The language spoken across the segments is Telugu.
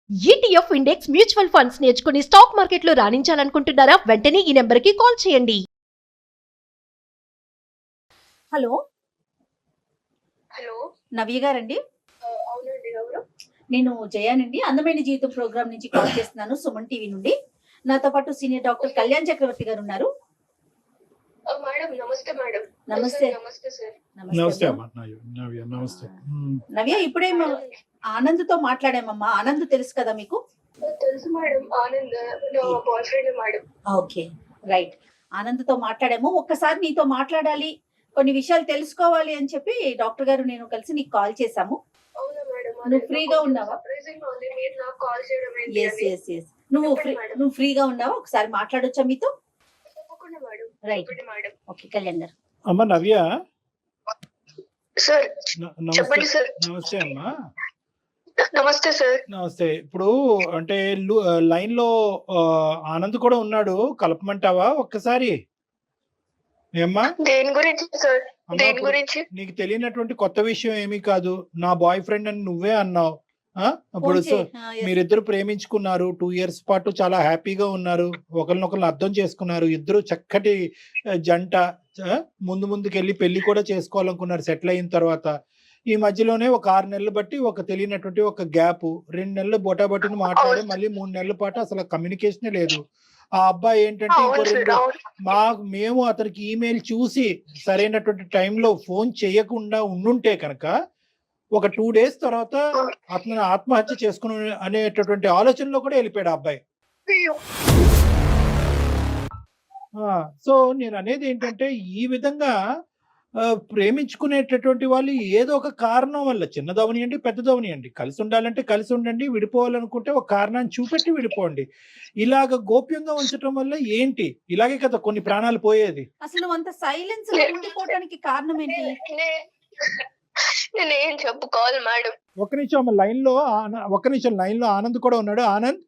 ఈటీఎఫ్ ఇండెక్స్ మ్యూచువల్ ఫండ్స్ నేర్చుకుని స్టాక్ మార్కెట్లో రాణించాలనుకుంటున్నారా? వెంటనే ఈ నెంబర్కి కాల్ చేయండి. హలో హలో నవ్య గారండి. అవునండి ఎవరు? నేను జయానండి, అందమైన జీవితం ప్రోగ్రామ్ నుంచి కాల్ చేస్తున్నాను, సుమన్ టీవీ నుండి. నాతో పాటు సీనియర్ డాక్టర్ కళ్యాణ్ చక్రవర్తి గారు ఉన్నారు. మేడం నమస్తే మేడం. నమస్తే. నమస్తే సార్. నమస్తే అమ్మా. అమ్మా నవ్య నమస్తే. నవ్య, ఇప్పుడే ఆనంద్ తో మాట్లాడామమ్మా. ఆనంద్ తెలుసు కదా మీకు? తెలుసు మేడం, ఆనంద్ నా boy friend madam. Okay, right. Anand తో మాట్లాడాము. ఒక్కసారి నీతో మాట్లాడాలి, కొన్ని విషయాలు తెలుసుకోవాలి అని చెప్పి డాక్టర్ గారు నేను కలిసి నీకు కాల్ చేశాము. అవునా మేడం? నువ్వు ఫ్రీగా ఉన్నావా? సర్ప్రైజింగ్ ఉంది మీరు నాకు కాల్ చేయడం ఏంటి ఎస్ అని. ఎస్ ఎస్ నువ్వు ఫ్రీగా ఉన్నావా? ఒకసారి మాట్లాడొచ్చా మీతో? తప్పకుండా మేడం. రైట్. చెప్పండి మేడం. ఓకే కళ్యాణ్ గారు. అమ్మ నవ్య సార్ నమస్తే. చెప్పండి సార్. నమస్తే అమ్మా. నమస్తే సార్. నమస్తే. ఇప్పుడు అంటే లైన్ లో ఆనంద్ కూడా ఉన్నాడు, కలపమంటావా ఒక్కసారి? ఏమ్మా? దేని గురించి సార్? అమ్మా, దేని ఇప్పుడు గురించి? నీకు తెలియనటువంటి కొత్త విషయం ఏమీ కాదు. నా బాయ్ ఫ్రెండ్ అని నువ్వే అన్నావు. ఇప్పుడు మీరిద్దరు ప్రేమించుకున్నారు, 2 years పాటు చాలా హ్యాపీగా ఉన్నారు, ఒకరినొకరు అర్థం చేసుకున్నారు, ఇద్దరు చక్కటి జంట. ముందుకెళ్ళి పెళ్లి కూడా చేసుకోవాలనుకున్నారు సెటిల్ అయిన తర్వాత. ఈ మధ్యలోనే ఒక 6 నెలలు బట్టి ఒక తెలియనటువంటి ఒక గ్యాప్, 2 నెలలు బొటాబొటిని మాట్లాడి మళ్ళీ 3 నెలల పాటు అసలు కమ్యూనికేషనే లేదు. ఆ అబ్బాయి ఏంటంటే ఇంకో అవును సార్, అవును. మేము అతనికి ఈమెయిల్ చూసి సరైనటువంటి టైంలో ఫోన్ చేయకుండా ఉండుంటే కనుక ఒక 2 days తర్వాత అతను ఆత్మహత్య చేసుకుని అనేటటువంటి ఆలోచనలో కూడా వెళ్ళిపోయాడు ఆ అబ్బాయి. అయ్యో. సో నేను అనేది ఏంటంటే ఈ విధంగా ప్రేమించుకునేటటువంటి వాళ్ళు ఏదో ఒక కారణం వల్ల, చిన్నదవనియండి పెద్దదవనియండి, కలిసి ఉండాలంటే కలిసి ఉండండి, విడిపోవాలనుకుంటే ఒక కారణాన్ని చూపెట్టి విడిపోండి. ఇలాగ గోప్యంగా ఉంచడం వల్ల ఏంటి? ఇలాగే కదా కొన్ని ప్రాణాలు పోయేది. అసలు నువ్వు అంత సైలెన్స్ ఉండిపోవడానికి కారణం ఏంటి? నేను ఏం చెప్పుకోవాలి మేడం? ఒక్క నిమిషం అమ్మ, లైన్ లో ఆనంద్ కూడా ఉన్నాడు. ఆనంద్,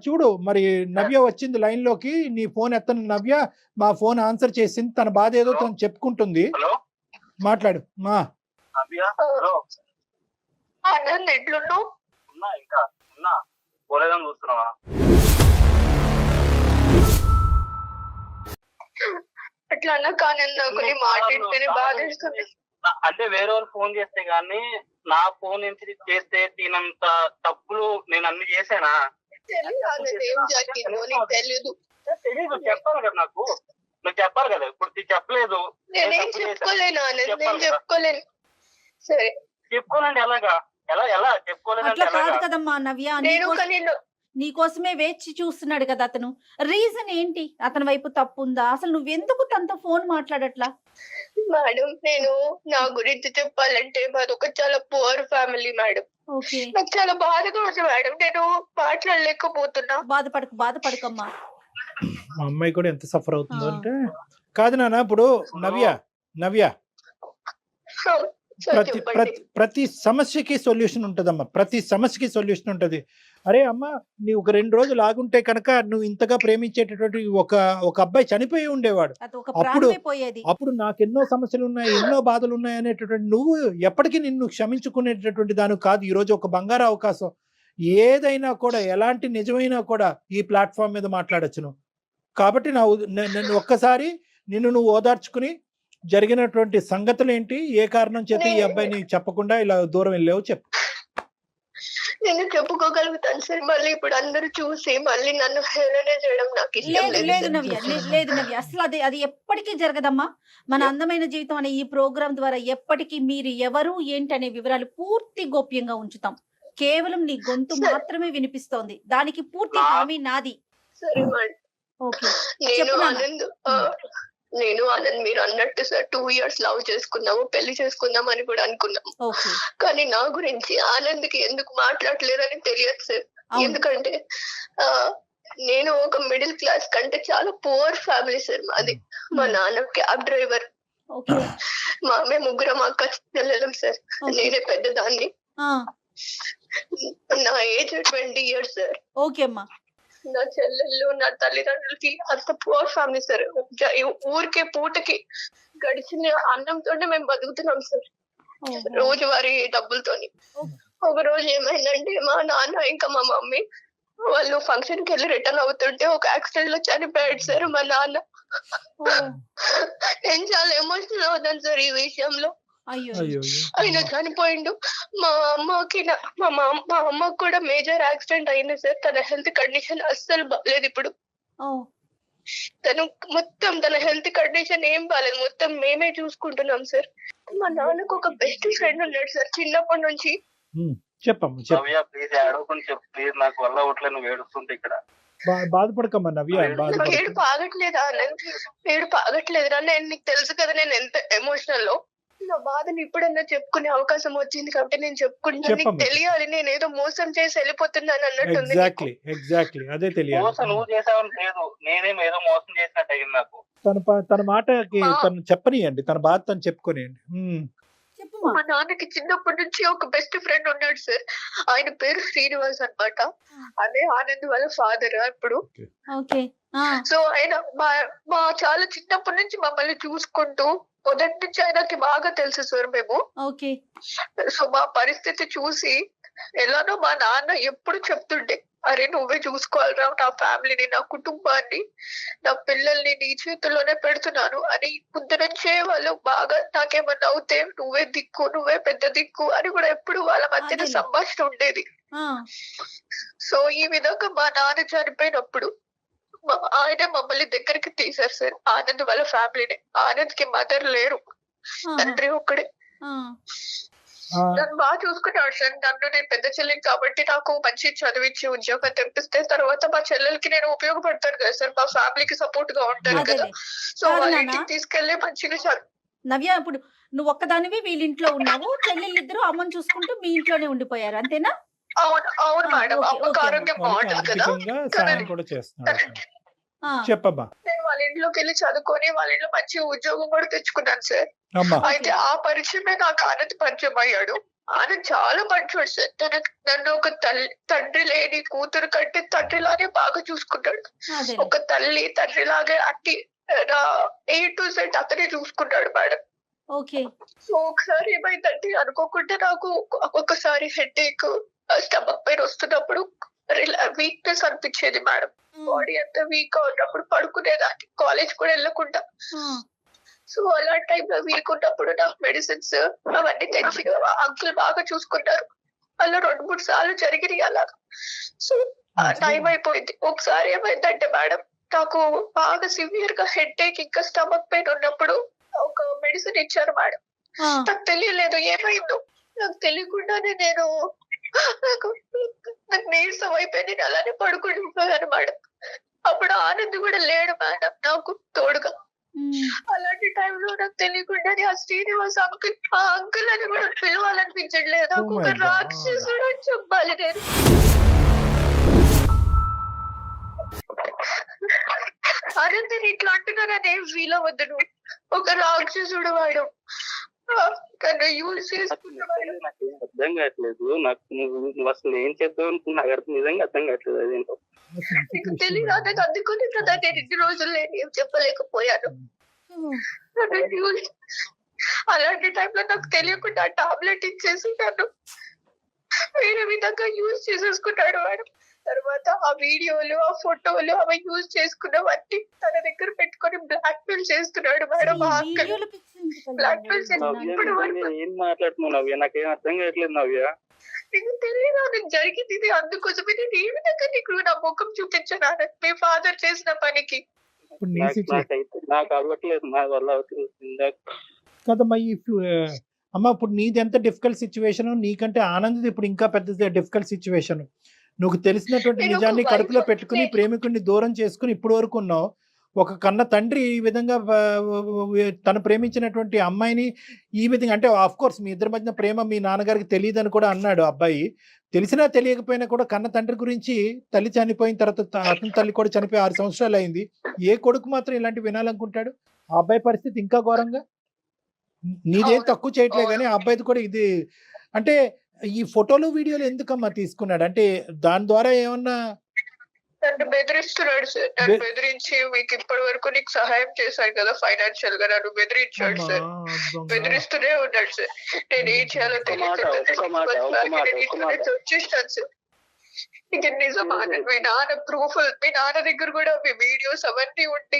చూడు మరి నవ్య వచ్చింది లైన్ లోకి. నీ ఫోన్ ఎత్తను నవ్య, మా ఫోన్ ఆన్సర్ చేసింది, తన బాధ ఏదో తను చెప్పుకుంటుంది. మాట్లాడు మా. ఆనంద్ ఎట్లున్నావు? అట్లా అన్నా కానీ నాకు నీ మాట్లాడితేనే బాధేస్తుంది. అంటే వేరే వాళ్ళు ఫోన్ చేస్తే గానీ నా ఫోన్ నుంచి చేస్తే తినంత తప్పులు నేను అన్ని చేసానా? తెలియదు ఆనంద్ ఏం జరిగిందో నీకు తెలీదు. తెలీదు, చెప్పాలి కదా నాకు. నువ్వు చెప్పాలి కదా. ఇప్పుడు చెప్పలేదు. నేనేం చెప్పుకోలేను ఆనంద్, నేను చెప్పుకోలేను. సరే చెప్పుకోనండి. ఎలాగా? ఎలా చెప్పుకోలేదంటే అట్లా కాదు ఎలాగా? కదమ్మా నవ్య, నేను కానీ నీకోసమే వేచి చూస్తున్నాడు కదా అతను. రీజన్ ఏంటి? అతని వైపు తప్పు ఉందా? అసలు నువ్వెందుకు తనతో ఫోన్ మాట్లాడట్లా? మేడం, నేను నా గురించి చెప్పాలంటే మాది ఒక చాలా పువర్ ఫ్యామిలీ మేడం. ఓకే, నాకు చాలా బాధగా ఉంది మేడం, నేను మాట్లాడలేకపోతున్నా. బాధపడకమ్మా. మా అమ్మాయి కూడా ఎంత సఫర్ అవుతుందో అంటే. కాదు నాన్న, ఇప్పుడు నవ్య సార్ చెప్పండి. ప్రతి సమస్యకి సొల్యూషన్ ఉంటదమ్మా. ప్రతి సమస్యకి సొల్యూషన్ ఉంటది. అరే అమ్మ, నీవు ఒక 2 రోజులు ఆగుంటే కనుక నువ్వు ఇంతగా ప్రేమించేటటువంటి ఒక అబ్బాయి చనిపోయి ఉండేవాడు. అప్పుడు నాకు ఎన్నో సమస్యలు ఉన్నాయి, ఎన్నో బాధలు ఉన్నాయి అనేటటువంటి నువ్వు ఎప్పటికీ నిన్ను క్షమించుకునేటటువంటి దాని కాదు. ఈ రోజు ఒక బంగారు అవకాశం. ఏదైనా కూడా, ఎలాంటి నిజమైనా కూడా ఈ ప్లాట్ఫామ్ మీద మాట్లాడచ్చు నువ్వు. కాబట్టి నన్ను ఒక్కసారి నువ్వు ఓదార్చుకుని జరిగినటువంటి సంగతులు ఏంటి, ఏ కారణం చేత ఈ అబ్బాయిని చెప్పకుండా ఇలా దూరం వెళ్ళావు చెప్పు. నేను చెప్పుకోగలుగుతాను సార్. మళ్ళీ ఇప్పుడు అందరూ చూసి మళ్ళీ నన్ను హేళన చేయడం నాకు ఇష్టం లేదు నవ్య, అసలు అది ఎప్పటికీ జరగదమ్మా. మన అందమైన జీవితం అనే ఈ ప్రోగ్రామ్ ద్వారా ఎప్పటికీ మీరు ఎవరు ఏంటి అనే వివరాలు పూర్తి గోప్యంగా ఉంచుతాం. కేవలం నీ గొంతు మాత్రమే వినిపిస్తోంది, దానికి పూర్తి హామీ నాది. సరే మేడం. ఓకే, నేను ఆనంద్ మీరు అన్నట్టు సార్ 2 years లవ్ చేసుకున్నాము, పెళ్లి చేసుకుందాం అని కూడా అనుకున్నాము. కానీ నా గురించి ఆనంద్కి ఎందుకు మాట్లాడలేదని తెలియదు సార్. ఎందుకంటే నేను ఒక మిడిల్ క్లాస్ కంటే చాలా పువర్ ఫ్యామిలీ సార్ మాది. మా నాన్న క్యాబ్ డ్రైవర్, మేము ముగ్గురం అక్క చెల్లెలం సార్. నేనే పెద్దదాన్ని. నా ఏజ్ 20 years సార్. ఓకే అమ్మా. నా చెల్లెళ్ళు, నా తల్లిదండ్రులకి అంత పువర్ ఫ్యామిలీ సార్. ఊరికే పూటకి గడిచిన అన్నంతోనే మేము బతుకుతున్నాం సార్, రోజువారీ డబ్బులతోని. ఒక రోజు ఏమైందంటే మా నాన్న ఇంకా మా మమ్మీ వాళ్ళు ఫంక్షన్ కి వెళ్ళి రిటర్న్ అవుతుంటే ఒక యాక్సిడెంట్ లో చనిపోయాడు సార్ మా నాన్న. ఓ నేను చాలా ఎమోషనల్ అవుతాను సార్ ఈ విషయంలో. అయ్యో అయ్యో ఆయన చనిపోయిండు. మా అమ్మకి కూడా మేజర్ యాక్సిడెంట్ అయింది సార్. తన హెల్త్ కండిషన్ అస్సలు బాగాలేదు ఇప్పుడు. ఓ తన హెల్త్ కండిషన్ ఏం బాగాలేదు, మొత్తం మేమే చూసుకుంటున్నాం సార్. మా నాన్నకు ఒక బెస్ట్ ఫ్రెండ్ ఉన్నాడు సార్ చిన్నప్పటి నుంచి. చెప్పమ్మా చెప్పు. నవ్య ప్లీజ్ ఏడవకుండా చెప్పు ప్లీజ్, నాకు వల్ల అవట్లేదు నువ్వు ఏడుస్తుంటే ఇక్కడ. బాధపడకమ్మా నవ్య, నాకు బాధపడక. ఏడుపు ఆగట్లేదా ఆనంద్, ఏడుపు ఆగట్లేదురా. నేను నీకు తెలుసు కదా నేను ఎంత ఎమోషనల్ లో. నా బాధని ఇప్పుడన్నా చెప్పుకునే అవకాశం వచ్చింది కాబట్టి నేను చెప్పుకుంటున్నాను. నీకు చెప్పమ్మా. తెలియాలి నేను ఏదో మోసం చేసి వెళ్ళిపోతున్నాను అన్నట్టుంది నీకు. ఎగ్జాక్ట్లీ అదే తెలియాలి. మోసం నువ్వు చేసావని లేదు, నేనేం ఏదో మోసం చేసినట్టు అయింది నాకు. తన మాటకి తను చెప్పనియండి, తన బాధ తను చెప్పుకోనియండి. చెప్పుమా. మా నాన్నకి చిన్నప్పటి నుంచి ఒక బెస్ట్ ఫ్రెండ్ ఉన్నాడు సార్. ఆయన పేరు శ్రీనివాస్ అన్నమాట. అదే ఆనంద్ వాళ్ళ ఫాదర్ ఇప్పుడు. ఓకే సో ఆయన మా చాలా చిన్నప్పటి నుంచి మమ్మల్ని చూసుకుంటూ మొదటి నుంచి ఆయనకి బాగా తెలుసు సార్ మేము. ఓకే సో మా పరిస్థితి చూసి ఎలానో మా నాన్న ఎప్పుడు చెప్తుండే, అరే నువ్వే చూసుకోవాలరా నా ఫ్యామిలీని, నా కుటుంబాన్ని, నా పిల్లల్ని నీ చేతుల్లోనే పెడుతున్నాను అని. ముందు నుంచే వాళ్ళు బాగా నాకేమన్నా అవుతే నువ్వే దిక్కు, నువ్వే పెద్ద దిక్కు అని కూడా ఎప్పుడు వాళ్ళ మధ్యన అదేలే. సంభాషణ ఉండేది. సో ఈ విధంగా మా నాన్న చనిపోయినప్పుడు ఆయన మమ్మల్ని దగ్గరికి తీశారు సార్, ఆనంద్ వాళ్ళ ఫ్యామిలీని. ఆనంద్ కి మదర్ లేరు, తండ్రి ఒక్కడే. నన్ను బాగా చూసుకున్నాడు సార్. నన్ను నేను పెద్ద చెల్లిని కాబట్టి నాకు మంచి చదివించి ఉద్యోగం తెప్పిస్తే తర్వాత మా చెల్లెలకి నేను ఉపయోగపడతాను కదా సార్, మా ఫ్యామిలీకి సపోర్ట్ గా ఉంటాను కదా. సో కాదు వాళ్ళ నాన్న. ఇంటికి తీసుకెళ్లి మంచిగా చదువు. నవ్య, ఇప్పుడు నువ్వు ఒక్కదానివి వీళ్ళింట్లో ఉన్నావు, చెల్లెళ్ళిద్దరూ అమ్మని చూసుకుంటూ మీ ఇంట్లోనే ఉండిపోయారు అంతేనా? అవును మేడం. ఓకే, అమ్మకి ఓకే. ఆరోగ్యం బాగుంటుంది కదా. ఆర్థికంగా సాయం కూడా చేస్తున్నాడు. ఆ, చెప్పమ్మా. నేను వాళ్ళ ఇంట్లోకి వెళ్ళి చదువుకొని వాళ్ళ ఇంట్లో మంచి ఉద్యోగం కూడా తెచ్చుకున్నాను సార్. అమ్మా అయితే ఆ పరిచయమే నాకు ఆనంద్ పరిచయం అయ్యాడు. ఆనంద్ చాలా మంచోడు సార్. నన్ను ఒక తండ్రి లేని కూతురు కంటే తండ్రిలానే బాగా చూసుకుంటాడు. అదే ఒక తండ్రి లాగే అట్టి A to Z అతనే చూసుకుంటాడు మేడం. ఓకే సో ఒకసారి ఏమైందంటే అనుకోకుండా నాకు ఒక్కొక్కసారి హెడేక్, స్టమక్ పెయిన్ వస్తున్నప్పుడు వీక్నెస్ అనిపించేది మేడం. బాడీ అంతా వీక్ గా ఉన్నప్పుడు పడుకునేదాన్ని, కాలేజ్ కూడా వెళ్ళకుండా. సో అలాంటి టైంలో వీక్ ఉన్నప్పుడు నాకు మెడిసిన్స్ అవన్నీ తెచ్చి అంకుల్ బాగా చూసుకున్నారు. అలా 2-3 సార్లు జరిగినాయి అలాగా. సో టైం అయిపోయింది. ఒకసారి ఏమైందంటే మేడం, నాకు బాగా సివియర్ గా హెడేక్ ఇంకా స్టమక్ పెయిన్ ఉన్నప్పుడు ఒక మెడిసిన్ ఇచ్చారు మేడం. నాకు తెలియలేదు ఏమైందో. నాకు తెలియకుండానే నాకు నీరసం అయిపోయి నేను అలానే పడుకుంటున్నాను మేడం. అప్పుడు ఆనంద్ కూడా లేడు మేడం నాకు తోడుగా. అలాంటి టైంలో నాకు తెలియకుండానే ఆ శ్రీనివాస్ అంకుల్, ఆ అంకుల్ అని కూడా పిలవాలనిపించట్లేదు. నాకు Oh ఒక my God. రాక్షసుడు అని చెప్పాలి నేను. ఆనంద్ ఇట్లా అంటున్నారని ఏం ఫీల్ అవ్వద్దు నువ్వు. ఒక రాక్షసుడు వాడు. యూజ్ చేసుకున్నవాడు. నాకు అర్థం కావట్లేదు. నాకు నువ్వు అసలు ఏం చేద్దాం అనుకున్నా నాకు నిజంగా అర్థం కావట్లేదు. అదేంటో నీకు తెలియదు. నాకు అందుకుని కదా నేను ఇన్ని రోజులు నేను ఏం చెప్పలేకపోయాను. అలాంటి టైంలో నాకు తెలియకుండా టాబ్లెట్ ఇచ్చేసి నన్ను వేరే విధంగా యూజ్ చేసేసుకున్నాడు మేడం. తర్వాత ఆ వీడియోలు, ఆ ఫోటోలు అవి యూజ్ చేసుకున్నవన్నీ తన దగ్గర పెట్టుకొని బ్లాక్ మెయిల్ చేస్తున్నాడు మేడం. ఆ అంకుల్ బ్లాక్ మెయిల్ ఇప్పుడు వరకు ఏం మాట్లాడుతున్నావు నవ్య? నాకేం అర్థం కావట్లేదు నవ్య. నీకు తెలియదు నాకు జరిగింది ఇది. అందుకోసమే నేను ఏ విధంగా నీకు నా ముఖం చూపించాను మీ ఫాదర్ చేసిన పనికి. ఇప్పుడు నీ నాకైతే నాకు అవ్వట్లేదు, నా వల్ల అవుతుంది కదమ్మా. అమ్మ ఇప్పుడు నీది ఎంత డిఫికల్ట్ సిచ్యువేషన్, నీకంటే ఆనంద్ ఇప్పుడు ఇంకా పెద్ద డిఫికల్ట్ సిచ్యువేషన్. నువ్వు తెలిసినటువంటి నేను ఒక నిజాన్ని కడుపులో wife పెట్టుకుని నేను- ప్రేమికుడిని దూరం చేసుకుని ఇప్పుడు వరకు ఉన్నావు. ఒక కన్న తండ్రి ఈ విధంగా తను ప్రేమించినటువంటి అమ్మాయిని ఈ విధంగా, అంటే ఆఫ్ కోర్స్ మీ ఇద్దరి మధ్యన ప్రేమ మీ నాన్నగారికి తెలియదని కూడా అన్నాడు అబ్బాయి. తెలిసినా తెలియకపోయినా కూడా కన్న తండ్రి గురించి, తల్లి చనిపోయిన తర్వాత అతని తల్లి కూడా చనిపోయి 6 సంవత్సరాలు అయింది. ఏ కొడుకు మాత్రం ఇలాంటి వినాలనుకుంటాడు? ఆ అబ్బాయి పరిస్థితి ఇంకా ఘోరంగా. నీదేం అవును, తక్కువ చేయట్లే అవును. కానీ ఆ అబ్బాయిది కూడా ఇది. అంటే ఈ ఫోటోలు వీడియోలు ఎందుకమ్మా తీసుకున్నాడు? అంటే దాని ద్వారా ఏమన్నా నన్ను బెదిరిస్తున్నాడు సార్. నన్ను బెదిరించి మీకు ఇప్పటి వరకు నీకు సహాయం చేశాను కదా ఫైనాన్షియల్ గా, నన్ను బెదిరించాడు సార్. బెదిరిస్తూనే ఉన్నాడు సార్. నేను ఏం చేయాలో తెలియదు వచ్చేస్తాను సార్. ఇక నిజం ఆనంద్, మీ నాన్న ప్రూఫ్, మీ నాన్న దగ్గర కూడా మీ వీడియోస్ అవన్నీ ఉండి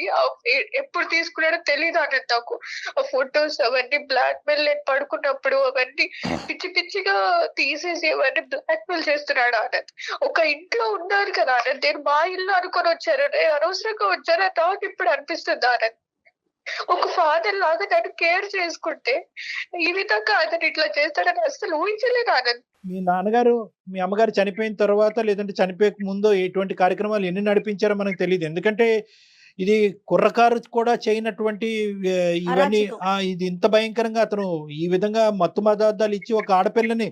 ఎప్పుడు తీసుకున్నాడో తెలియదు ఆనంద్ నాకు. ఆ ఫొటోస్ అవన్నీ బ్లాక్ మెయిల్, నేను పడుకున్నప్పుడు అవన్నీ పిచ్చి పిచ్చిగా తీసేసి అవన్నీ బ్లాక్ మెయిల్ చేస్తున్నాడు ఆనంద్. ఒక ఇంట్లో ఉన్నారు కదా ఆనంద్, నేను మా ఇల్లు అనుకొని వచ్చారని, అనవసరంగా వచ్చారని నాకు ఇప్పుడు అనిపిస్తుంది ఆనంద్. ఒక ఫాదర్ లాగా నన్ను కేర్ చేసుకుంటే ఈ విధంగా అతను ఇట్లా చేస్తాడని అసలు ఊహించలేదు ఆనంద్. మీ నాన్నగారు మీ అమ్మగారు చనిపోయిన తర్వాత లేదంటే చనిపోయక ముందు ఎటువంటి కార్యక్రమాలు ఎన్ని నడిపించారో మనకు తెలియదు. ఎందుకంటే ఇది కుర్రకారు కూడా చేయనటువంటి ఇవన్నీ ఇది ఇంత భయంకరంగా అతను ఈ విధంగా మత్తు పదార్థాలు ఇచ్చి ఒక ఆడపిల్లని,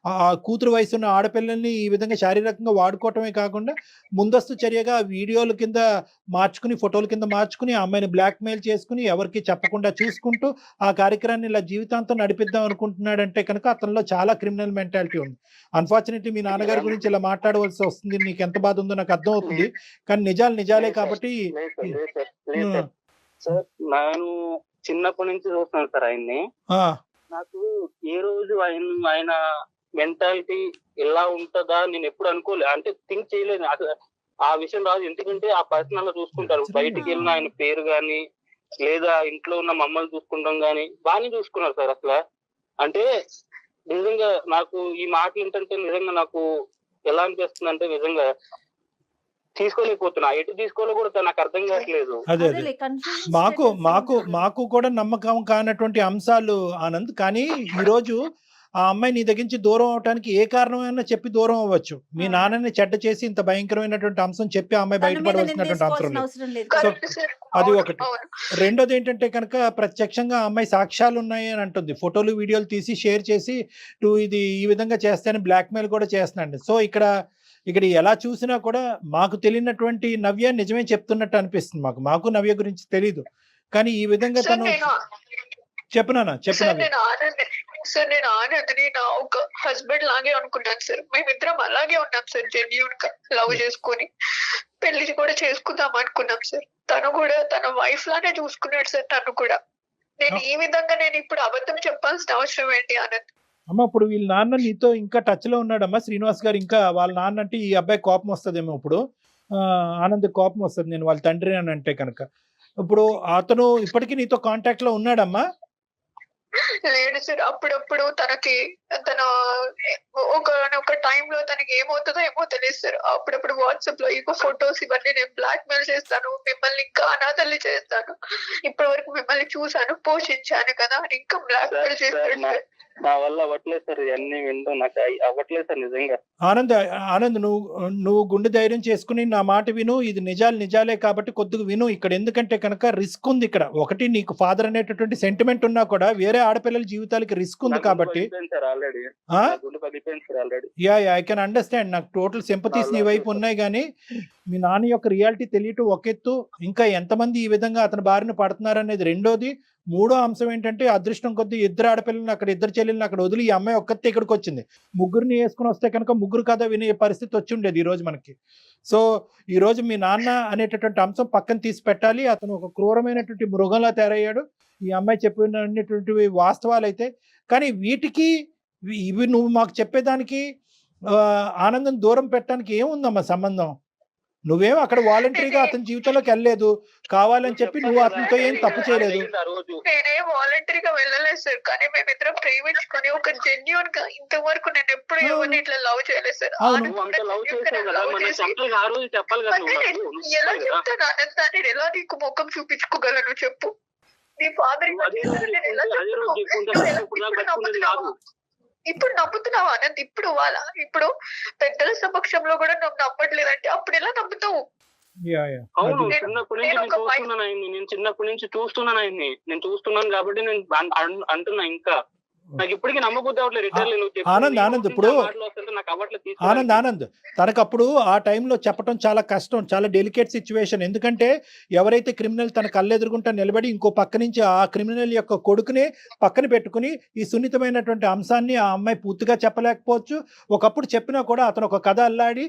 ఆ కూతురు వయసు ఉన్న ఆడపిల్లల్ని ఈ విధంగా శారీరకంగా వాడుకోవటమే కాకుండా ముందస్తు చర్యగా వీడియోల కింద మార్చుకుని, ఫోటోల కింద మార్చుకుని ఆ అమ్మాయిని బ్లాక్ మెయిల్ చేసుకుని ఎవరికి చెప్పకుండా చూసుకుంటూ ఆ కార్యక్రమాన్ని ఇలా జీవితాంతం నడిపిద్దాం అనుకుంటున్నాడంటే కనుక అతనిలో చాలా క్రిమినల్ మెంటాలిటీ ఉంది. అన్ఫార్చునేట్లీ మీ నాన్నగారి గురించి ఇలా మాట్లాడవలసి వస్తుంది. నీకు ఎంత బాధ ఉందో నాకు అర్థం అవుతుంది. కానీ నిజాలు నిజాలే కాబట్టి సార్ నేను చిన్నప్పటి నుంచి చూస్తున్నాను సార్ ఆయన్ని. నాకు ఏ రోజు ఆయన మెంటాలిటీ ఎలా ఉంటుందా నేను ఎప్పుడు అనుకోలేదు, అంటే థింక్ చేయలేదు. అసలు ఆ విషయం రాదు. ఎందుకంటే ఆ పర్సనల్ చూసుకుంటారు. బయటికి వెళ్ళిన ఆయన పేరు గాని లేదా ఇంట్లో ఉన్న మమ్మల్ని చూసుకుంటాం గాని బాగానే చూసుకున్నారు సార్. అసలు అంటే నిజంగా నాకు ఈ మాటలు ఏంటంటే నిజంగా నాకు ఎలా అనిపిస్తుంది అంటే నిజంగా తీసుకోలేకపోతున్నా. ఎటు తీసుకోవాలో కూడా నాకు అర్థం కావట్లేదు. అదే మాకు కూడా నమ్మకం కానటువంటి అంశాలు ఆనంద్. కానీ ఈరోజు ఆ అమ్మాయి నీ దగ్గర నుంచి దూరం అవడానికి ఏ కారణమైనా చెప్పి దూరం అవ్వచ్చు. మీ నాన్నని చెడ్డ చేసి ఇంత భయంకరమైనటువంటి అంశం చెప్పి ఆ అమ్మాయి బయటపడవలసినటువంటి అవసరం లేదు. సో అది ఒకటి. రెండోది ఏంటంటే కనుక ప్రత్యక్షంగా ఆ అమ్మాయి సాక్ష్యాలు ఉన్నాయి అని అంటుంది. ఫోటోలు వీడియోలు తీసి షేర్ చేసి ఇది ఈ విధంగా చేస్తానని బ్లాక్మెయిల్ కూడా చేస్తున్నాండి. సో ఇక్కడ ఎలా చూసినా కూడా మాకు తెలియనటువంటి నవ్య నిజమే చెప్తున్నట్టు అనిపిస్తుంది. మాకు నవ్య గురించి తెలీదు. కానీ ఈ విధంగా తను చెప్పనా సార్, నేను ఆనందని నా ఒక హస్బెండ్ లాగే అనుకున్నాను సార్. మేమిద్దరం అలాగే ఉన్నాం సార్. జెన్యూన్ గా లవ్ చేసుకొని పెళ్లి కూడా చేసుకుందాం అనుకున్నాం సార్. తను కూడా తన వైఫ్ లానే చూసుకున్నాడు సార్. తను కూడా నేను ఈ విధంగా నేను ఇప్పుడు అబద్ధం చెప్పాల్సిన అవసరం ఏంటి ఆనంద్? అమ్మ ఇప్పుడు వీళ్ళ నాన్న నీతో ఇంకా టచ్ లో ఉన్నాడమ్మా శ్రీనివాస్ గారు. ఇంకా వాళ్ళ నాన్న అంటే ఈ అబ్బాయి కోపం వస్తుందేమో. ఇప్పుడు ఆనంద్ కోపం వస్తుంది నేను వాళ్ళ తండ్రి అని అంటే కనుక. ఇప్పుడు అతను ఇప్పటికీ నీతో కాంటాక్ట్ లో ఉన్నాడమ్మా? లేడు సార్. అప్పుడప్పుడు తన ఒక టైంలో తనకి ఏమవుతుందో ఏమో తెలియదు సార్. అప్పుడప్పుడు వాట్సాప్ లో ఇంకో ఫొటోస్ ఇవన్నీ నేను బ్లాక్ మెయిల్ చేస్తాను, మిమ్మల్ని ఇంకా అనాథల్ని చేస్తాను, ఇప్పటి వరకు మిమ్మల్ని చూసాను పోషించాను కదా అని ఇంకా బ్లాక్ మెయిల్ చేస్తాడు సార్. నా వల్ల అవ్వట్లేదు సార్. ఇవన్నీ వింటూ నాకు అవ్వట్లేదు సార్ నిజంగా. ఆనంద్ నువ్వు గుండె ధైర్యం చేసుకుని నా మాట విను. ఇది నిజాలే కాబట్టి కొద్దిగా విను ఇక్కడ. ఎందుకంటే కనుక రిస్క్ ఉంది ఇక్కడ. ఒకటి నీకు ఫాదర్ అనేటటువంటి సెంటిమెంట్ ఉన్నా కూడా వేరే ఆడపిల్లల జీవితాలకి రిస్క్ ఉంది కాబట్టి. I can understand. నాకు టోటల్ సింపతీస్ నీ వైపు ఉన్నాయి. కానీ మీ నాన్న యొక్క రియాలిటీ తెలియటం ఒక ఎత్తు, ఇంకా ఎంతమంది ఈ విధంగా అతని బారిన పడుతున్నారు అనేది రెండోది. మూడో అంశం ఏంటంటే అదృష్టం కొద్దీ ఇద్దరు ఆడపిల్లల్ని అక్కడ, ఇద్దరు చెల్లెల్ని అక్కడ వదిలి ఈ అమ్మాయి ఒక్కతే ఇక్కడికి వచ్చింది. ముగ్గురిని వేసుకుని వస్తే కనుక ముగ్గురు కథ వినే పరిస్థితి వచ్చి ఉండేది ఈ రోజు మనకి. సో ఈ రోజు మీ నాన్న అనేటటువంటి అంశం పక్కన తీసి పెట్టాలి. అతను ఒక క్రూరమైనటువంటి మృగంలా తయారయ్యాడు. ఈ అమ్మాయి చెప్పినటువంటివి వాస్తవాలు అయితే. కానీ ఇవి నువ్వు మాకు చెప్పేదానికి ఆనందం దూరం పెట్టడానికి ఏముందమ్మా సంబంధం? నువ్వేం అక్కడ వాలంటరీగా అతని జీవితంలోకి వెళ్ళలేదు. కావాలని చెప్పి నువ్వు అతనితో ఏం తప్పు చేయలేదు. నేనేం వాలంటరీగా వెళ్ళలేదు సార్. కానీ మేమిద్దరం ప్రేమించుకొని ఒక జెన్యూన్ గా ఇంతవరకు నేను ఎప్పుడు ఎవరిని ఇట్లా లవ్ చేయలేదు సార్. ఎలా చెప్తాను ఆనందాన్ని? ఎలా నీకు ముఖం చూపించుకోగలను చెప్పు? నీ ఫాదర్ ఇప్పుడు నమ్ముతున్నావు ఆనంద్? ఇప్పుడు పెద్దల సమక్షంలో కూడా నువ్వు నమ్మట్లేదంటే అప్పుడు ఎలా నమ్ముతావు? అవును, చిన్నప్పటి నుంచి నేను చూస్తున్నాను ఆయన్ని. నేను చిన్నప్పటి నుంచి చూస్తున్నాను ఆయన్ని. నేను చూస్తున్నాను కాబట్టి నేను అంటున్నా. ఇంకా నాకు ఇప్పటికీ నమ్మబుద్ధి అవ్వట్లేదు. రిటర్న్ నువ్వు చెప్పిన ఆనంద్, నీ ఆనంద్, నోటి ఇప్పుడు నుంచి ఆ మాటలు వస్తుంటే నాకు అవ్వట్లేదు తీసుకోవడానికి. ఆనంద్ తనకప్పుడు ఆ టైంలో చెప్పడం చాలా కష్టం, చాలా డెలికేట్ సిచ్యువేషన్. ఎందుకంటే ఎవరైతే క్రిమినల్ తన కళ్ళెదురుగుంటా నిలబడి ఇంకో పక్క నుంచి ఆ క్రిమినల్ యొక్క కొడుకునే పక్కన పెట్టుకుని ఈ సున్నితమైనటువంటి అంశాన్ని ఆ అమ్మాయి పూర్తిగా చెప్పలేకపోవచ్చు. ఒకప్పుడు చెప్పినా కూడా అతను ఒక కథ అల్లాడి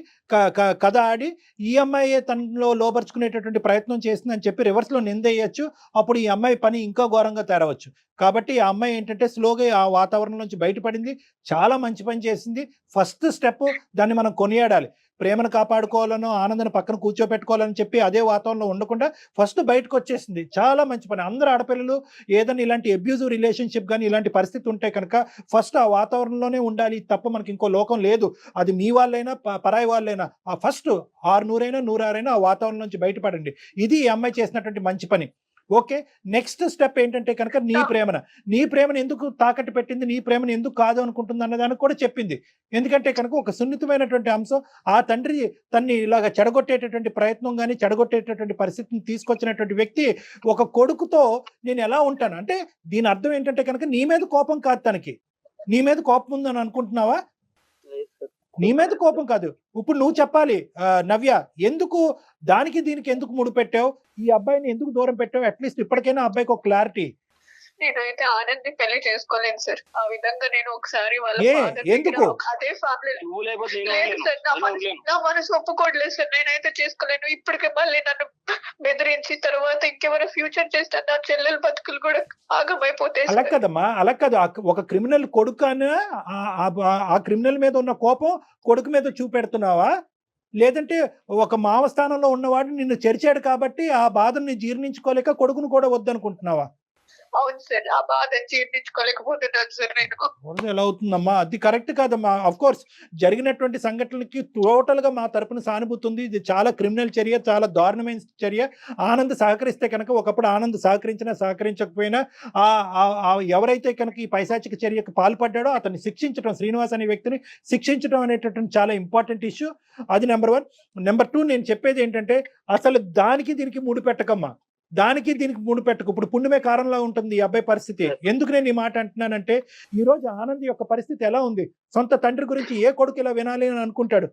కథ ఆడి ఈ అమ్మాయి తనలో లోపరుచుకునేటటువంటి ప్రయత్నం చేసిందని చెప్పి రివర్స్లో నిందేయచ్చు. అప్పుడు ఈ అమ్మాయి పని ఇంకా ఘోరంగా తేరవచ్చు. కాబట్టి ఆ అమ్మాయి ఏంటంటే స్లోగా ఆ వాతావరణం నుంచి బయటపడింది, చాలా మంచి పని చేసింది. ఫస్ట్ స్టెప్ దాన్ని మనం కొనియాడాలి. ప్రేమను కాపాడుకోవాలనో ఆనందాన్ని పక్కన కూర్చోపెట్టుకోవాలని చెప్పి అదే వాతావరణంలో ఉండకుండా ఫస్ట్ బయటకు వచ్చేసింది, చాలా మంచి పని. అందరూ ఆడపిల్లలు ఏదైనా ఇలాంటి అబ్యూజివ్ రిలేషన్షిప్ కానీ ఇలాంటి పరిస్థితి ఉంటే కనుక ఫస్ట్ ఆ వాతావరణంలోనే ఉండాలి తప్ప మనకి ఇంకో లోకం లేదు. అది మీ వాళ్ళైనా పరాయి వాళ్ళైనా ఆ ఫస్ట్ 600 106 ఆ వాతావరణం నుంచి బయటపడండి. ఇది ఈ అమ్మాయి చేసినటువంటి మంచి పని. ఓకే, నెక్స్ట్ స్టెప్ ఏంటంటే కనుక నీ ప్రేమను ఎందుకు తాకట్టు పెట్టింది, నీ ప్రేమను ఎందుకు కాదు అనుకుంటుంది అన్నదానికి కూడా చెప్పింది. ఎందుకంటే కనుక ఒక సున్నితమైనటువంటి అంశం, ఆ తండ్రి తన్ని ఇలాగ చెడగొట్టేటటువంటి ప్రయత్నం కానీ చెడగొట్టేటటువంటి పరిస్థితిని తీసుకొచ్చినటువంటి వ్యక్తి ఒక కొడుకుతో నేను ఎలా ఉంటాను అంటే దీని అర్థం ఏంటంటే కనుక నీ మీద కోపం కాదు, తనకి నీ మీద కోపం ఉందని అనుకుంటున్నావా? నీ మీద కోపం కాదు. ఇప్పుడు నువ్వు చెప్పాలి నవ్య, ఎందుకు దానికి దీనికి ఎందుకు ముడిపెట్టావు, ఈ అబ్బాయిని ఎందుకు దూరం పెట్టావు? అట్లీస్ట్ ఇప్పటికైనా అబ్బాయికి ఒక క్లారిటీ. నేనైతే ఆనంద్ని పెళ్లి చేసుకోలేను సార్. ఆ విధంగా నేను ఒకసారి వాళ్ళ ఎందుకు అదే ఫ్యామిలీ నువ్వు లేకపోతే నేను లేదు ఉండలేను. సార్, నా మనసు ఒప్పుకోవట్లేదు సార్. నేనైతే చేసుకోలేను. ఇప్పటికే మళ్ళీ నన్ను బెదిరించి తర్వాత ఇంకెవరైనా ఫ్యూచర్ చేస్తే నా చెల్లెల బతుకులు కూడా ఆగమైపోతాయి. అలా కదమ్మా, అలా కాదు. ఒక క్రిమినల్ కొడుకు అని ఆ క్రిమినల్ మీద ఉన్న కోపం కొడుకు మీద చూపెడుతున్నావా? లేదంటే ఒక మావ స్థానంలో ఉన్నవాడు నిన్ను చెరిచాడు కాబట్టి ఆ బాధని జీర్ణించుకోలేక కొడుకును కూడా వద్దనుకుంటున్నావా? అవును సార్, ఆ బాధ జీర్ణించుకోలేకపోతున్నాను సార్ నేను. ఎలా అవుతుందమ్మా? అది కరెక్ట్ కాదమ్మా. అఫ్ కోర్స్ జరిగినటువంటి సంఘటనలకి టోటల్ గా మా తరపున సానుభూతి ఉంది. ఇది చాలా క్రిమినల్ చర్య, చాలా దారుణమైన చర్య. ఆనంద్ సహకరిస్తే కనుక, ఒకప్పుడు ఆనంద్ సహకరించినా సహకరించకపోయినా ఎవరైతే కనుక ఈ పైశాచిక చర్యకు పాల్పడ్డాడో అతన్ని శిక్షించడం, శ్రీనివాస్ అనే వ్యక్తిని శిక్షించడం అనేటటువంటి చాలా ఇంపార్టెంట్ ఇష్యూ. అది నెంబర్ 1. నెంబర్ 2, నేను చెప్పేది ఏంటంటే అసలు దానికి దీనికి ముడిపెట్టకమ్మా, దానికి దీనికి ముడిపెట్టకు. ఇప్పుడు పుణ్యమే కారణంలా ఉంటుంది ఈ అబ్బాయి పరిస్థితి. ఎందుకు నేను ఈ మాట అంటున్నానంటే ఈ రోజు ఆనంద్ యొక్క పరిస్థితి ఎలా ఉంది? సొంత తండ్రి గురించి ఏ కొడుకు ఇలా వినాలి అని అనుకుంటాడు?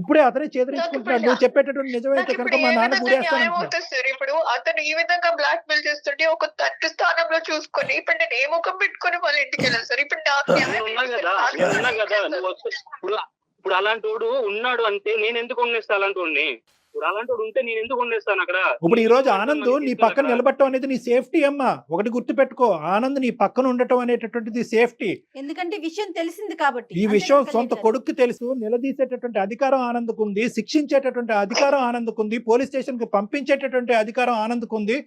ఇప్పుడే అతనే చేదరించుకుంటున్నాడు. నువ్వు చెప్పేటటువంటి నిజమైతే కనుక మా నాన్న గురేస్తాను. సార్ ఇప్పుడు అతను ఈ విధంగా బ్లాక్ మెయిల్ చేస్తుంటే ఒక తండ్రి స్థానంలో చూసుకొని ఇప్పుడు నేను ఏ ముఖం పెట్టుకొని వాళ్ళ ఇంటికి వెళ్ళాను సార్. ఇప్పుడు ఇప్పుడు అలాంటి వాడు ఉన్నాడు అంటే నేను ఎందుకు ఉండేస్తా? అలాంటి వాడిని ఇప్పుడు అలాంటి వాడు ఉంటే నేను ఎందుకు ఉండేస్తాను అక్కడ? ఇప్పుడు ఈ రోజు ఆనంద్ నీ పక్కన నిలబడటం అనేది నీ సేఫ్టీ అమ్మా. ఒకటి గుర్తు పెట్టుకో, ఆనంద్ నీ పక్కన ఉండటం అనేటటువంటిది సేఫ్టీ. ఎందుకంటే విషయం తెలిసింది కాబట్టి. ఈ విషయం సొంత కొడుకు తెలుసు, నిలదీసేటటువంటి అధికారం ఆనంద్కు ఉంది, శిక్షించేటటువంటి అధికారం ఆనంద్కు ఉంది, పోలీస్ స్టేషన్ కి పంపించేటటువంటి అధికారం ఆనంద్కు ఉంది,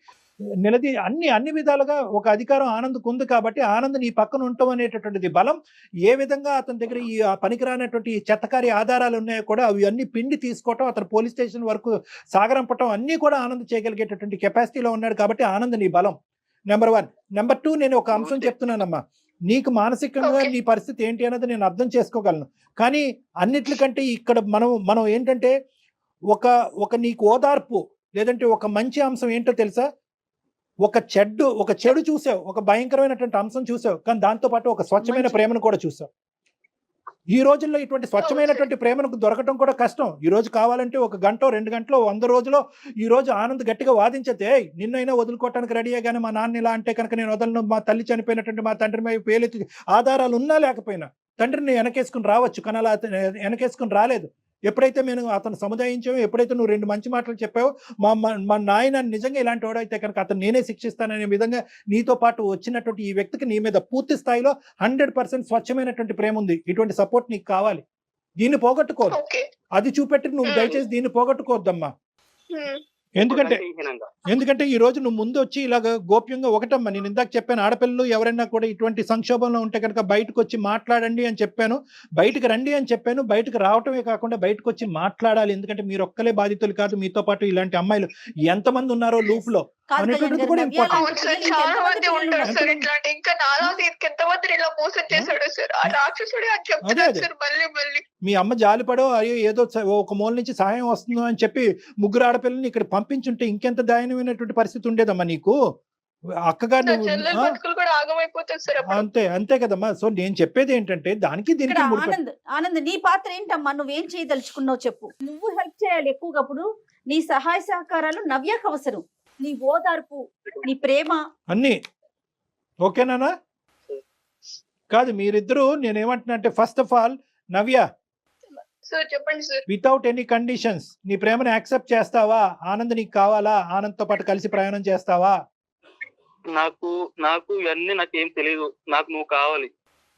అన్ని విధాలుగా ఒక అధికారం ఆనంద్కు ఉంది. కాబట్టి ఆనంద్ నీ పక్కన ఉండటం అనేటటువంటిది బలం. ఏ విధంగా అతని దగ్గర ఈ పనికిరానటువంటి చెత్తకారి ఆధారాలు ఉన్నాయో కూడా అవి అన్ని పిండి తీసుకోవటం, అతను పోలీస్ స్టేషన్ వరకు సాగరంపటం అన్ని కూడా ఆనంద్ చేయగలిగేటటువంటి కెపాసిటీలో ఉన్నాడు. కాబట్టి ఆనంద్ నీ బలం నెంబర్ 1. నెంబర్ 2, నేను ఒక అంశం చెప్తున్నానమ్మా. నీకు మానసికంగా నీ పరిస్థితి ఏంటి అన్నది నేను అర్థం చేసుకోగలను. కానీ అన్నిట్లకంటే ఇక్కడ మనం ఏంటంటే ఒక నీకు ఓదార్పు లేదంటే ఒక మంచి అంశం ఏంటో తెలుసా? ఒక చెడు చూసావు, ఒక భయంకరమైనటువంటి అంశం చూసావు, కానీ దాంతోపాటు ఒక స్వచ్ఛమైన ప్రేమను కూడా చూసావు. ఈ రోజుల్లో ఇటువంటి స్వచ్ఛమైనటువంటి ప్రేమను దొరకటం కూడా కష్టం. ఈ రోజు కావాలంటే 1 గంట 2 గంటలో 100 రోజులో ఈ రోజు ఆనంద్ గట్టిగా వాదించతే నిన్నైనా వదులుకోవటానికి రెడీయే, కానీ మా నాన్న ఇలా అంటే కనుక నేను వదలను, మా తల్లి చనిపోయినటువంటి మా తండ్రి మీద పేలెత్తి ఆధారాలు ఉన్నా లేకపోయినా తండ్రిని వెనకేసుకుని రావచ్చు, కానీ అలా వెనకేసుకుని రాలేదు. ఎప్పుడైతే నేను అతను సముదాయించావో, ఎప్పుడైతే నువ్వు 2 మంచి మాటలు చెప్పావో, మా నాయన నిజంగా ఇలాంటి వాడైతే కనుక అతను నేనే శిక్షిస్తాననే విధంగా నీతో పాటు వచ్చినటువంటి ఈ వ్యక్తికి నీ మీద పూర్తి స్థాయిలో 100% స్వచ్ఛమైనటువంటి ప్రేమ ఉంది. ఇటువంటి సపోర్ట్ నీకు కావాలి. దీన్ని పోగొట్టుకోదు. అది చూపెట్టి నువ్వు దయచేసి దీన్ని పోగొట్టుకోవద్దమ్మా. ఎందుకంటే ఈ రోజు నువ్వు ముందు వచ్చి ఇలాగ గోప్యంగా ఒకటమ్మా, నేను ఇందాక చెప్పాను, ఆడపిల్లలు ఎవరైనా కూడా ఇటువంటి సంక్షోభంలో ఉంటే కనుక బయటకు వచ్చి మాట్లాడండి అని చెప్పాను, బయటకు రండి అని చెప్పాను. బయటకు రావటమే కాకుండా బయటకు వచ్చి మాట్లాడాలి. ఎందుకంటే మీరు ఒక్కలే బాధితులు కాదు, మీతో పాటు ఇలాంటి అమ్మాయిలు ఎంతమంది ఉన్నారో లూప్ లో అనేటువంటిది కూడా ఇంపార్టెంట్. మీ అమ్మ జాలిపడో అయ్యో ఏదో ఒక మూల నుంచి సహాయం వస్తుందో అని చెప్పి 3 ఆడపిల్లల్ని ఇక్కడ పంపించుంటే ఇంకెంత దయనీయమైనటువంటి పరిస్థితి ఉండేదమ్మా నీకు. అక్కగా నా నువ్వు చెల్లెలు బతుకులు కూడా ఆగమైపోతుంది సార్ అప్పుడు. అంతే అంతే కదమ్మా. సో నేను చెప్పేది ఏంటంటే దానికి ఇక్కడ దీనికి ముడిపెట్టు. ఆనంద్ నీ పాత్ర ఏంటమ్మా? నువ్వేం చేయదలుచుకున్నావు చెప్పు. నువ్వు హెల్ప్ చేయాలి ఎక్కువగా. అప్పుడు నీ సహాయ సహకారాలు నవ్యకు అవసరం. నీ ఓదార్పు, నీ ప్రేమ అన్నీ ఓకేనా? కాదు మీరిద్దరూ నేనేమంటున్నా అంటే first of all Navya sir చెప్పండి సార్. వితౌట్ ఎనీ కండిషన్స్ నీ ప్రేమను యాక్సెప్ట్ చేస్తావా? ఆనంద్ నీకు కావాలా? ఆనంద్తో పాటు కలిసి ప్రయాణం చేస్తావా? నాకు ఇవన్నీ నాకేం తెలియదు. నాకు నువ్వు కావాలి.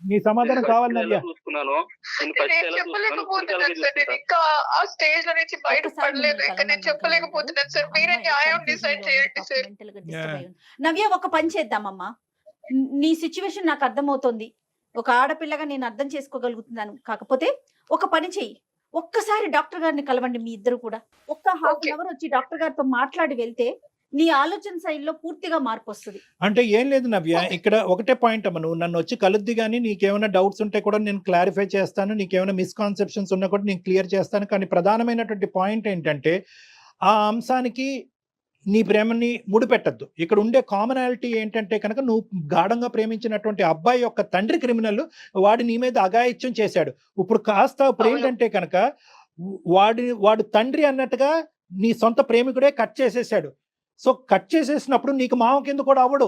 నీ సమాధానం కావాలి నవ్య. చూసుకున్నాను నేను చెప్పలేకపోతున్నాను సార్. నేను ఇంకా ఆ స్టేజ్ లో నుంచి బయట పడలేదు. ఇంకా నేను చెప్పలేకపోతున్నాను సార్. మీరే న్యాయం డిసైడ్ చేయండి సార్. నవ్య ఒక పని చేద్దామమ్మా. నీ సిచ్యువేషన్ నాకు అర్థమవుతోంది. ఒక ఆడపిల్లగా నేను అర్థం చేసుకోగలుగుతున్నాను. కాకపోతే ఒక పని చెయ్యి, ఒక్కసారి డాక్టర్ గారిని కలవండి. మీ ఇద్దరు కూడా ఒక్క హాఫ్ అన్ అవర్ వచ్చి డాక్టర్ గారితో మాట్లాడి వెళ్తే నీ ఆలోచన శైలిలో పూర్తిగా మార్పు వస్తుంది. అంటే ఏం లేదు నవ్య, ఇక్కడ ఒకటే పాయింట్ అమ్మ, నువ్వు నన్ను వచ్చి కలుద్ది కానీ నీకేమైనా డౌట్స్ ఉంటే కూడా నేను క్లారిఫై చేస్తాను, నీకేమైనా మిస్కాన్సెప్షన్స్ ఉన్నా కూడా నేను క్లియర్ చేస్తాను. కానీ ప్రధానమైనటువంటి పాయింట్ ఏంటంటే ఆ అంశానికి నీ ప్రేమని ముడిపెట్టద్దు. ఇక్కడ ఉండే కామనాలిటీ ఏంటంటే కనుక నువ్వు గాఢంగా ప్రేమించినటువంటి అబ్బాయి యొక్క తండ్రి క్రిమినల్, వాడు నీ మీద అఘాయిత్యం చేశాడు. ఇప్పుడు కాస్త ఇప్పుడు ఏంటంటే కనుక వాడు తండ్రి అన్నట్టుగా నీ సొంత ప్రేమికుడే కట్ చేసేసాడు. సో కట్ చేసేసినప్పుడు నీకు మామ కింద కూడా అవ్వడు.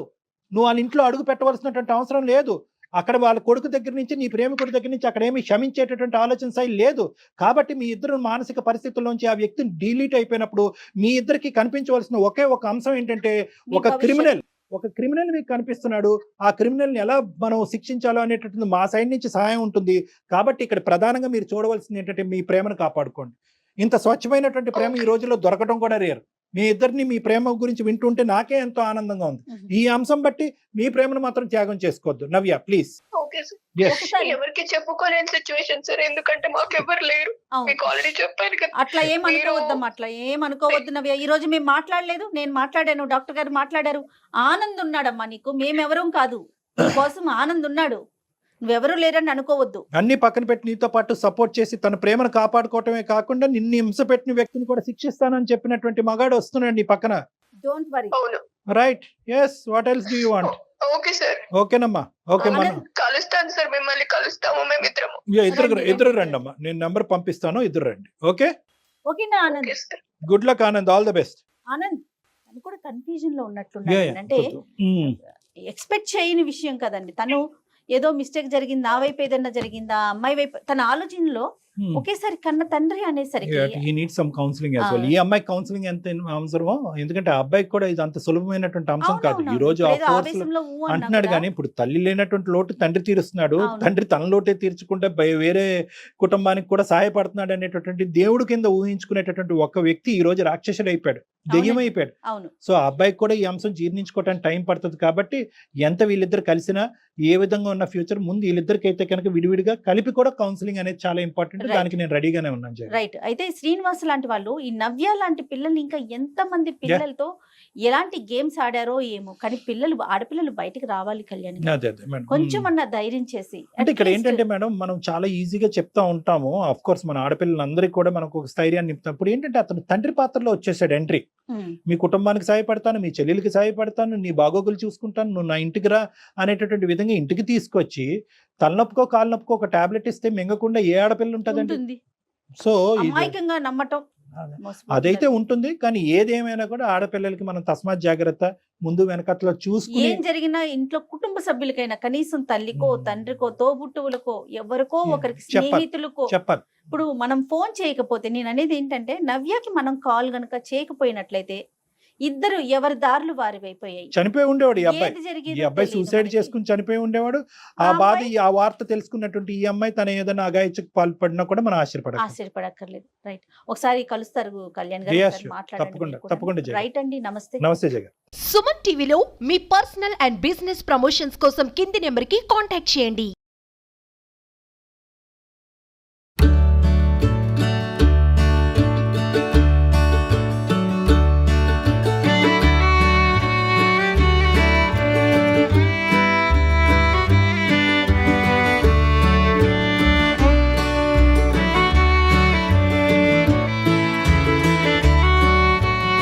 నువ్వు వాళ్ళ ఇంట్లో అడుగు పెట్టవలసినటువంటి అవసరం లేదు. అక్కడ వాళ్ళ కొడుకు దగ్గర నుంచి నీ ప్రేమికుడి దగ్గర నుంచి అక్కడ ఏమి క్షమించేటటువంటి ఆలోచన శైలి లేదు. కాబట్టి మీ ఇద్దరు మానసిక పరిస్థితుల్లోంచి ఆ వ్యక్తిని డిలీట్ అయిపోయినప్పుడు మీ ఇద్దరికి కనిపించవలసిన ఒకే ఒక అంశం ఏంటంటే ఒక క్రిమినల్ మీకు కనిపిస్తున్నాడు. ఆ క్రిమినల్ని ఎలా మనం శిక్షించాలో అనేటటువంటి మా సైడ్ నుంచి సహాయం ఉంటుంది. కాబట్టి ఇక్కడ ప్రధానంగా మీరు చూడవలసింది ఏంటంటే మీ ప్రేమను కాపాడుకోండి. ఇంత స్వచ్ఛమైనటువంటి ప్రేమ ఈ రోజుల్లో దొరకడం కూడా రేర్. మీ ఇద్దరిని మీ ప్రేమ గురించి వింటుంటే నాకే ఎంతో ఆనందంగా ఉంది. ఈ అంశం బట్టి మీ ప్రేమను మాత్రం త్యాగం చేసుకోవద్దు నవ్య, ప్లీజ్. Okay sir. ఎవరికి చెప్పుకోలేని సిచ్యువేషన్ సార్. ఎందుకంటే మాకు ఎవరు లేరు. మీకు ఆల్రెడీ చెప్పాను కదా. అట్లా ఏమనుకోవద్దమ్మా, అట్లా ఏమనుకోవద్దు నవ్య. ఈ రోజు మేము మాట్లాడలేదు, నేను మాట్లాడాను, డాక్టర్ గారు మాట్లాడారు. ఆనంద్ ఉన్నాడమ్మా నీకు, మేమెవరం కాదు. నీకోసం ఆనంద్ ఉన్నాడు, నువ్వెవరూ లేరని అనుకోవద్దు. అన్ని పక్కన పెట్టి నీతో పాటు సపోర్ట్ చేసి తన ప్రేమను కాపాడుకోవటమే కాకుండా నిన్ను హింస పెట్టిన వ్యక్తిని కూడా శిక్షిస్తానని చెప్పినటువంటి మగాడు వస్తున్నాడు నీ పక్కన. Don't worry. Right? Yes. What else do you want? Okay sir. ఓకేనమ్మా. ఓకే మనం కలుస్తాను సార్, మిమ్మల్ని కలుస్తాము మేమిద్దరము. ఇద్దరు రండి అమ్మా, నేను నెంబర్ పంపిస్తాను, ఇద్దరు రండి. ఓకే ఓకేనా Anand? Good luck Anand, all the best. Anand తను కూడా కన్ఫ్యూజన్ లో ఉన్నట్లున్నాడు. అంటే ఎక్స్పెక్ట్ చేయని విషయం కదండి. తను ఏదో మిస్టేక్ జరిగింది, నా వైపు ఏదన్నా జరిగిందా, అమ్మాయి వైపు, తన ఆలోచనలో ఒకేసారి కన్న తండ్రి అనేసరికి ఈ అమ్మాయి కౌన్సిలింగ్ ఎంత అవసరమో, ఎందుకంటే ఆ అబ్బాయికి కూడా ఇది అంత సులభమైనటువంటి అంశం కాదు. ఈ రోజు అంటున్నాడు కానీ ఇప్పుడు తల్లి లేనటువంటి లోటు తండ్రి తీరుస్తున్నాడు. తండ్రి తన లోటే తీర్చుకుంటే వేరే కుటుంబానికి కూడా సహాయపడుతున్నాడు అనేటటువంటి దేవుడు కింద ఊహించుకునేటటువంటి ఒక వ్యక్తి ఈ రోజు రాక్షసుడు అయిపోయాడు, దెయ్యం అయిపోయాడు. సో ఆ అబ్బాయికి కూడా ఈ అంశం జీర్ణించుకోవడానికి టైం పడుతుంది. కాబట్టి ఎంత వీళ్ళిద్దరు కలిసినా ఏ విధంగా ఉన్న ఫ్యూచర్ ముందు వీళ్ళిద్దరికి అయితే కనుక విడివిడిగా కలిపి కూడా కౌన్సిలింగ్ అనేది చాలా ఇంపార్టెంట్. దానికి నేను రెడీగానే ఉన్నాను. రైట్. అయితే శ్రీనివాస్ లాంటి వాళ్ళు, ఈ నవ్య లాంటి పిల్లల్ని ఇంకా ఎంత మంది పిల్లలతో ఎలాంటి గేమ్స్ ఆడారో ఏమో, కానీ ఆడపిల్లలు బయటకు రావాలి కళ్యాణ్, కొంచెం అన్న ధైర్యం చేసి. అంటే ఇక్కడ ఏంటంటే మేడం, మనం చాలా ఈజీగా చెప్తా ఉంటాము. ఆఫ్ కోర్స్ మన ఆడపిల్లలందరికీ కూడా మనకు ఒక స్థైర్యాన్ని నింపుతాం. ఏంటంటే అతను తండ్రి పాత్రలో వచ్చేసాడు ఎంట్రీ. మీ కుటుంబానికి సహాయపడతాను, మీ చెల్లెలకి సహాయపడతాను, నీ బాగోగులు చూసుకుంటాను, నువ్వు నా ఇంటికి రా అనేటటువంటి విధంగా ఇంటికి తీసుకొచ్చి తలనొప్పుకో కాలు నొప్పుకో ఒక టాబ్లెట్ ఇస్తే మింగకుండా ఏ ఆడపిల్ల ఉంటదండి? సో అమాయకంగా నమ్మటం అదైతే ఉంటుంది. కానీ ఏదేమైనా కూడా ఆడపిల్లలకి మనం తస్మాత్ జాగ్రత్త, ముందు వెనకట్లో చూసుకుని ఏం జరిగినా ఇంట్లో కుటుంబ సభ్యులకైనా కనీసం తల్లికో తండ్రికో తోబుట్టువులకో ఎవరికో ఒకరికి స్నేహితులకో చెప్పాలి. ఇప్పుడు మనం ఫోన్ చేయకపోతే, నేను అనేది ఏంటంటే నవ్యకి మనం కాల్ గనక చేయకపోయినట్లయితే ఇద్దరు ఎవరి దారులు వారి అయిపోయాయి. చనిపోయి ఉండేవాడు ఈ అబ్బాయి సూసైడ్ చేసుకుని చనిపోయి ఉండేవాడు. ఆ బాధ, ఆ వార్త తెలుసుకున్నటువంటి ఈ అమ్మాయి తన ఏదైనా అఘాయిత్యకు పాల్పడినా కూడా మనం ఆశ్చర్యపడక్కర్లేదు. రైట్. ఒకసారి కలుస్తారు కళ్యాణ్ గారు, మాట్లాడండి. రైట్ అండి. నమస్తే. నమస్తే జగన్. సుమన్ టీవీలో మీ పర్సనల్ అండ్ బిజినెస్ ప్రమోషన్స్ కోసం కింది నెంబర్ కి కాంటాక్ట్ చేయండి.